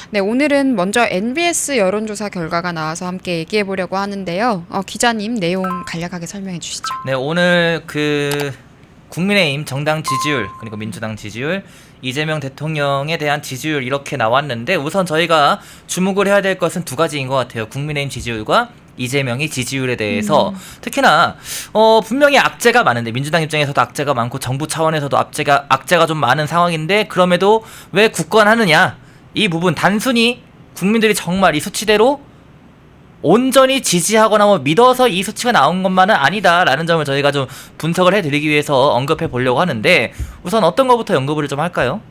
네, 오늘은 먼저 NBS 여론조사 결과가 나와서 함께 얘기해 보려고 하는데요. 기자님 내용 간략하게 설명해 주시죠. 네, 오늘 국민의힘 정당 지지율 그리고 민주당 지지율, 이재명 대통령에 대한 지지율 이렇게 나왔는데, 우선 저희가 주목을 해야 될 것은 두 가지인 것 같아요. 국민의힘 지지율과 이재명의 지지율에 대해서. 특히나 분명히 악재가 많은데, 민주당 입장에서도 악재가 많고 정부 차원에서도 악재가 좀 많은 상황인데, 그럼에도 왜 굳건하느냐, 이 부분 단순히 국민들이 정말 이 수치대로 온전히 지지하거나 믿어서 이 수치가 나온 것만은 아니다라는 점을 저희가 좀 분석을 해드리기 위해서 언급해 보려고 하는데, 우선 어떤 것부터 언급을 좀 할까요?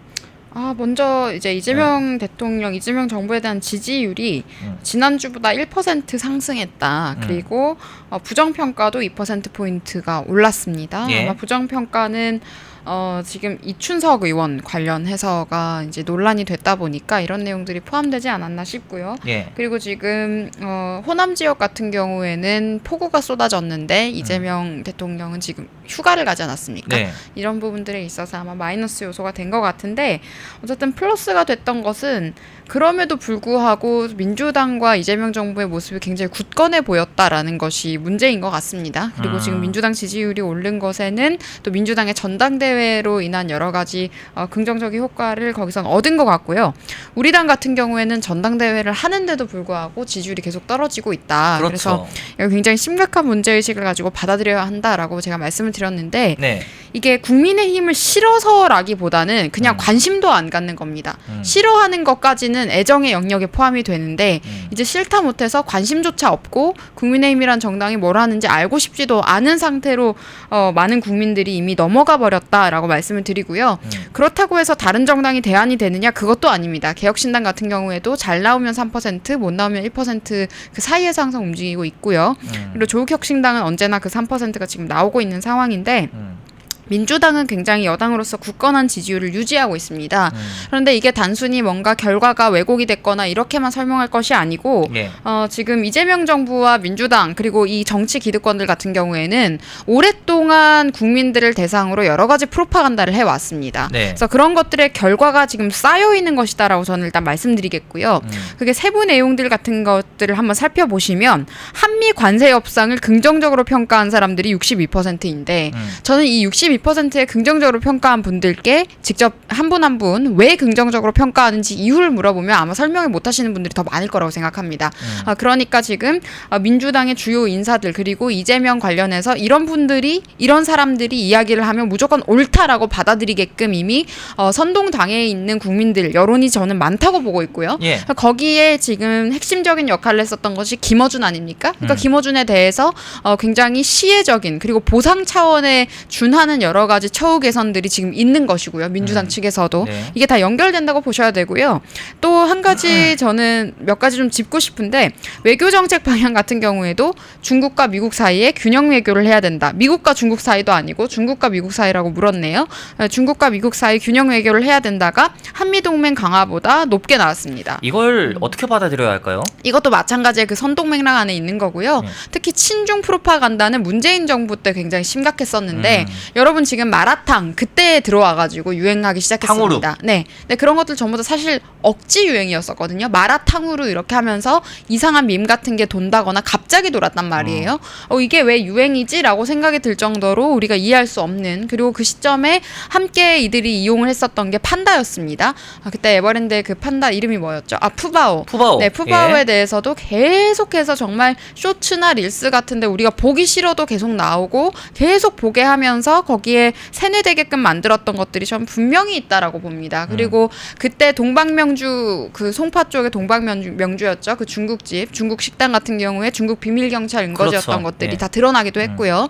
먼저 이제 이재명 대통령, 이재명 정부에 대한 지지율이 지난주보다 1% 상승했다. 그리고 부정평가도 2%포인트가 올랐습니다. 예. 아마 부정평가는 지금 이춘석 의원 관련해서가 이제 논란이 됐다 보니까 이런 내용들이 포함되지 않았나 싶고요. 예. 그리고 지금 호남 지역 같은 경우에는 폭우가 쏟아졌는데 이재명 대통령은 지금 휴가를 가지 않았습니까? 네. 이런 부분들에 있어서 아마 마이너스 요소가 된 것 같은데, 어쨌든 플러스가 됐던 것은 그럼에도 불구하고 민주당과 이재명 정부의 모습이 굉장히 굳건해 보였다라는 것이 문제인 것 같습니다. 그리고 지금 민주당 지지율이 오른 것에는 또 민주당의 전당대회로 인한 여러 가지 긍정적인 효과를 거기선 얻은 것 같고요. 우리 당 같은 경우에는 전당대회를 하는데도 불구하고 지지율이 계속 떨어지고 있다. 그렇죠. 그래서 이거 굉장히 심각한 문제의식을 가지고 받아들여야 한다라고 제가 말씀을 드렸는데, 네. 이게 국민의힘을 싫어서라기보다는 그냥 관심도 안 갖는 겁니다. 싫어하는 것까지는 애정의 영역에 포함이 되는데, 이제 싫다 못해서 관심조차 없고 국민의힘이란 정당이 뭘 하는지 알고 싶지도 않은 상태로 많은 국민들이 이미 넘어가 버렸다라고 말씀을 드리고요. 그렇다고 해서 다른 정당이 대안이 되느냐? 그것도 아닙니다. 개혁신당 같은 경우에도 잘 나오면 3%, 못 나오면 1% 그 사이에서 항상 움직이고 있고요. 그리고 조국혁신당은 언제나 그 3%가 지금 나오고 있는 상황인데, 민주당은 굉장히 여당으로서 굳건한 지지율을 유지하고 있습니다. 그런데 이게 단순히 뭔가 결과가 왜곡이 됐거나 이렇게만 설명할 것이 아니고, 예. 지금 이재명 정부와 민주당 그리고 이 정치 기득권들 같은 경우에는 오랫동안 국민들을 대상으로 여러 가지 프로파간다를 해왔습니다. 네. 그래서 그런 것들의 결과가 지금 쌓여 있는 것이다라고 저는 일단 말씀드리겠고요. 그게 세부 내용들 같은 것들을 한번 살펴보시면, 한미 관세 협상을 긍정적으로 평가한 사람들이 62%인데 저는 이 62%의 긍정적으로 평가한 분들께 직접 한 분 한 분 왜 긍정적으로 평가하는지 이유를 물어보면 아마 설명을 못 하시는 분들이 더 많을 거라고 생각합니다. 그러니까 지금 민주당의 주요 인사들 그리고 이재명 관련해서 이런 사람들이 이야기를 하면 무조건 옳다라고 받아들이게끔 이미 선동당에 있는 국민들 여론이 저는 많다고 보고 있고요. 예. 거기에 지금 핵심적인 역할을 했었던 것이 김어준 아닙니까? 그러니까 김어준에 대해서 굉장히 시혜적인 그리고 보상 차원에 준하는 여러 가지 처우 개선들이 지금 있는 것이고요. 민주당 측에서도. 네. 이게 다 연결된다고 보셔야 되고요. 또 한 가지 저는 몇 가지 좀 짚고 싶은데, 외교 정책 방향 같은 경우에도 중국과 미국 사이에 균형 외교를 해야 된다. 미국과 중국 사이도 아니고 중국과 미국 사이라고 물었네요. 중국과 미국 사이 균형 외교를 해야 된다가 한미동맹 강화보다 높게 나왔습니다. 이걸 어떻게 받아들여야 할까요? 이것도 마찬가지의 그 선동맥락 안에 있는 거고요. 특히 친중 프로파간다는 문재인 정부 때 굉장히 심각했었는데, 여러분 지금 마라탕 그때 들어와가지고 유행하기 시작했습니다. 탕후루. 네, 그런 것들 전부 다 사실 억지 유행이었었거든요. 마라탕후루 이렇게 하면서 이상한 밈 같은 게 돈다거나 갑자기 돌았단 말이에요. 이게 왜 유행이지라고 생각이 들 정도로 우리가 이해할 수 없는, 그리고 그 시점에 함께 이들이 이용을 했었던 게 판다였습니다. 그때 에버랜드의 그 판다 이름이 뭐였죠? 푸바오. 네, 푸바오에 예. 대해서도 계속해서 정말 쇼츠나 릴스 같은데 우리가 보기 싫어도 계속 나오고 계속 보게 하면서 거기에 세뇌되게끔 만들었던 것들이 전 분명히 있다라고 봅니다. 그리고 그때 동방명주 그 송파 쪽에 동방명주였죠. 그 중국집, 중국 식당 같은 경우에 중국 비밀 경찰 은거지였던 그렇죠. 것들이 예. 다 드러나기도 했고요.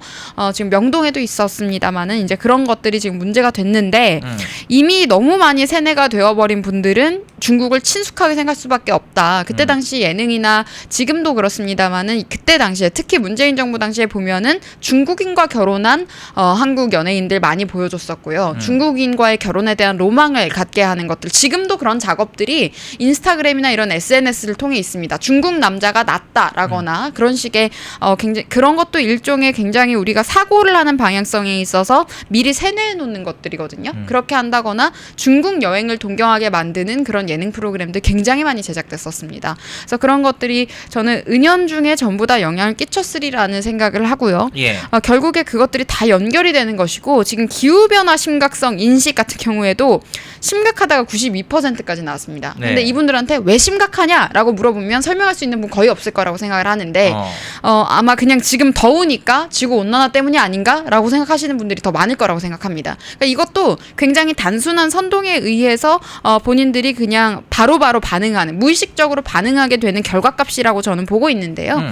지금 명동에도 있었습니다만은 이제 그런 것들이 지금 문제가 됐는데, 이미 너무 많이 세뇌가 되어버린 분들은 중국을 친숙하게 생각할 수밖에 없다. 그때 당시 예능이나 지금도 그렇습니다만은 그때 당시에 특히 문재인 정부 당시에 보면은 중국인과 결혼한 한국 연예인들 많이 보여줬었고요. 중국인과의 결혼에 대한 로망을 갖게 하는 것들. 지금도 그런 작업들이 인스타그램이나 이런 SNS를 통해 있습니다. 중국 남자가 낫다라거나 그런 식의 굉장히 그런 것도 일종의 굉장히 우리가 사고를 하는 방향성에 있어서 미리 세뇌해 놓는 것들이거든요. 그렇게 한다거나 중국 여행을 동경하게 만드는 그런 예능 프로그램들 굉장히 많이 제작됐었습니다. 그래서 그런 것들이 저는 은연중에 전부 다 영향을 끼쳤으리라는 생각을 하고요. 예. 결국에 그것들이 다 연결이 되는 것이고 지금 기후변화 심각성 인식 같은 경우에도 심각하다가 92%까지 나왔습니다. 네. 근데 이분들한테 왜 심각하냐라고 물어보면 설명할 수 있는 분 거의 없을 거라고 생각을 하는데 아마 그냥 지금 더우니까 지구온난화 때문이 아닌가라고 생각하시는 분들이 더 많을 거라고 생각합니다. 그러니까 이것도 굉장히 단순한 선동에 의해서 본인들이 그냥 바로바로 반응하는 무의식적으로 반응하게 되는 결과값이라고 저는 보고 있는데요.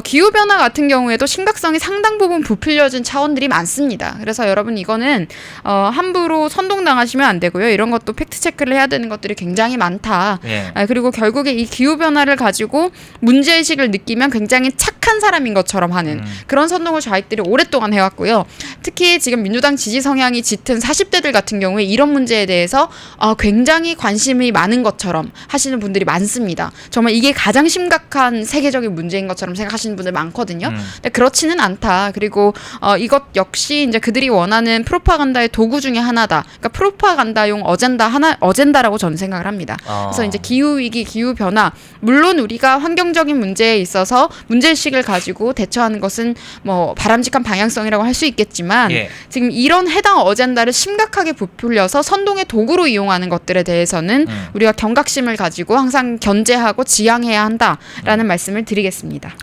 기후변화 같은 경우에도 심각성이 상당 부분 부풀려진 차원들이 많습니다. 그래서 여러분 이거는 함부로 선동당하시면 안 되고요. 이런 것도 팩트체크를 해야 되는 것들이 굉장히 많다. 예. 그리고 결국에 이 기후변화를 가지고 문제의식을 느끼면 굉장히 착한 사람인 것처럼 하는 그런 선동을 좌익들이 오랫동안 해왔고요. 특히 지금 민주당 지지 성향이 짙은 40대들 같은 경우에 이런 문제에 대해서 굉장히 관심이 많은 것처럼 하시는 분들이 많습니다. 정말 이게 가장 심각한 세계적인 문제인 것처럼 생각하시는 분들 많거든요. 근데 그렇지는 않다. 그리고 이것 역시 이제 그들이 원하는 프로파간다의 도구 중에 하나다. 그러니까 프로파간다용 어젠다라고 저는 생각을 합니다. 그래서 이제 기후 위기, 기후 변화 물론 우리가 환경적인 문제에 있어서 문제의식을 가지고 대처하는 것은 뭐 바람직한 방향성이라고 할 수 있겠지만 예. 지금 이런 해당 어젠다를 심각하게 부풀려서 선동의 도구로 이용하는 것들에 대해서는 우리가 경각심을 가지고 항상 견제하고 지양해야 한다라는 말씀을 드리겠습니다.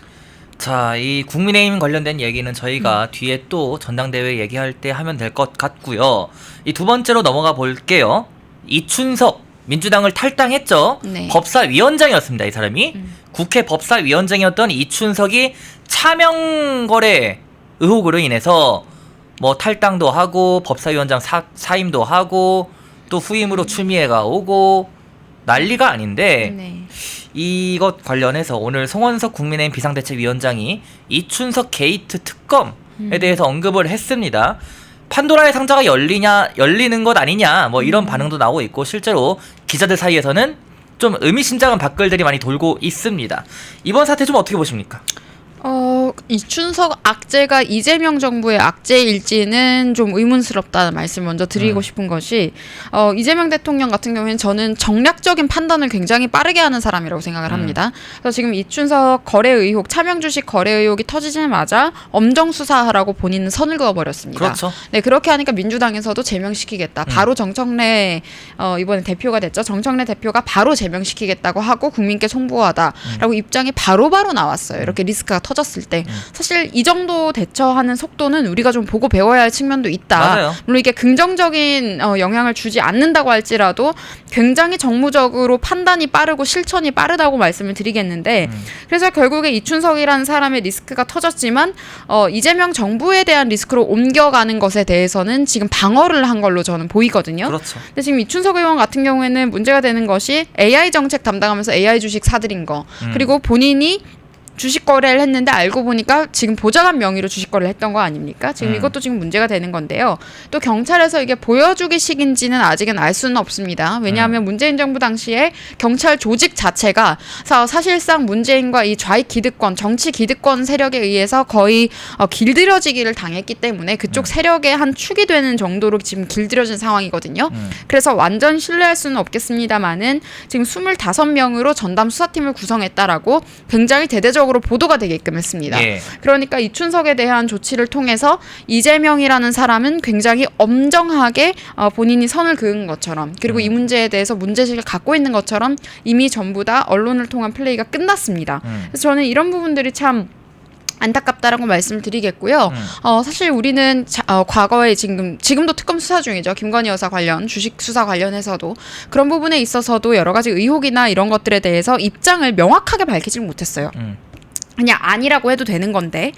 자, 이 국민의힘 관련된 얘기는 저희가 뒤에 또 전당대회 얘기할 때 하면 될 것 같고요. 이 두 번째로 넘어가 볼게요. 이춘석 민주당을 탈당했죠. 네. 법사위원장이었습니다. 이 사람이 국회 법사위원장이었던 이춘석이 차명거래 의혹으로 인해서 뭐 탈당도 하고 법사위원장 사임도 하고 또 후임으로 추미애가 오고 난리가 아닌데 네. 이것 관련해서 오늘 송원석 국민의힘 비상대책위원장이 이춘석 게이트 특검에 대해서 언급을 했습니다. 판도라의 상자가 열리는 것 아니냐 뭐 이런 반응도 나오고 있고 실제로 기자들 사이에서는 좀 의미심장한 댓글들이 많이 돌고 있습니다. 이번 사태 좀 어떻게 보십니까? 이춘석 악재가 이재명 정부의 악재일지는 좀 의문스럽다는 말씀을 먼저 드리고 싶은 것이 이재명 대통령 같은 경우에는 저는 정략적인 판단을 굉장히 빠르게 하는 사람이라고 생각을 합니다. 그래서 지금 이춘석 거래 의혹, 차명 주식 거래 의혹이 터지자마자 엄정 수사하라고 본인은 선을 그어버렸습니다. 그렇죠. 네, 그렇게 하니까 민주당에서도 제명시키겠다. 바로 정청래 이번에 대표가 됐죠. 정청래 대표가 바로 제명시키겠다고 하고 국민께 송부하다라고 입장이 바로바로 나왔어요. 이렇게 리스크가 터졌을 때 사실 이 정도 대처하는 속도는 우리가 좀 보고 배워야 할 측면도 있다. 맞아요. 물론 이게 긍정적인 영향을 주지 않는다고 할지라도 굉장히 정무적으로 판단이 빠르고 실천이 빠르다고 말씀을 드리겠는데 그래서 결국에 이춘석이라는 사람의 리스크가 터졌지만 이재명 정부에 대한 리스크로 옮겨가는 것에 대해서는 지금 방어를 한 걸로 저는 보이거든요. 그렇죠. 근데 지금 이춘석 의원 같은 경우에는 문제가 되는 것이 AI 정책 담당하면서 AI 주식 사들인 거 그리고 본인이 주식 거래를 했는데 알고 보니까 지금 보좌관 명의로 주식 거래를 했던 거 아닙니까? 지금 이것도 지금 문제가 되는 건데요. 또 경찰에서 이게 보여주기식인지는 아직은 알 수는 없습니다. 왜냐하면 문재인 정부 당시에 경찰 조직 자체가 사실상 문재인과 이 좌익 기득권, 정치 기득권 세력에 의해서 거의 길들여지기를 당했기 때문에 그쪽 세력의 한 축이 되는 정도로 지금 길들여진 상황이거든요. 그래서 완전 신뢰할 수는 없겠습니다만은 지금 25명으로 전담 수사팀을 구성했다라고 굉장히 대대적으로 보도가 되게끔 했습니다. 예. 그러니까 이춘석에 대한 조치를 통해서 이재명이라는 사람은 굉장히 엄정하게 본인이 선을 그은 것처럼 그리고 이 문제에 대해서 문제의식을 갖고 있는 것처럼 이미 전부 다 언론을 통한 플레이가 끝났습니다. 그래서 저는 이런 부분들이 참 안타깝다라고 말씀을 드리겠고요. 사실 우리는 과거에 지금도 특검 수사 중이죠. 김건희 여사 관련 주식 수사 관련해서도 그런 부분에 있어서도 여러 가지 의혹이나 이런 것들에 대해서 입장을 명확하게 밝히지 못했어요. 그냥 아니라고 해도 되는 건데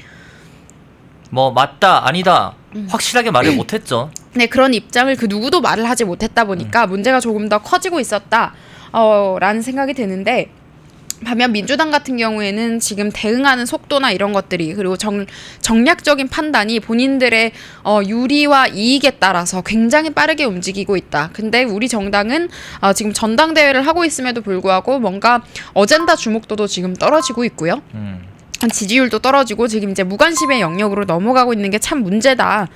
뭐 맞다 아니다 확실하게 말을 못했죠. 네, 그런 입장을 그 누구도 말을 하지 못했다 보니까 문제가 조금 더 커지고 있었다 라는 생각이 드는데 반면 민주당 같은 경우에는 지금 대응하는 속도나 이런 것들이 그리고 정략적인 판단이 본인들의 유리와 이익에 따라서 굉장히 빠르게 움직이고 있다. 근데 우리 정당은 지금 전당대회를 하고 있음에도 불구하고 뭔가 어젠다 주목도도 지금 떨어지고 있고요. 지지율도 떨어지고 지금 이제 무관심의 영역으로 넘어가고 있는 게 참 문제다.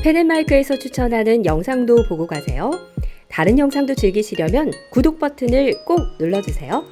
펜앤마이크에서 추천하는 영상도 보고 가세요. 다른 영상도 즐기시려면 구독 버튼을 꼭 눌러주세요.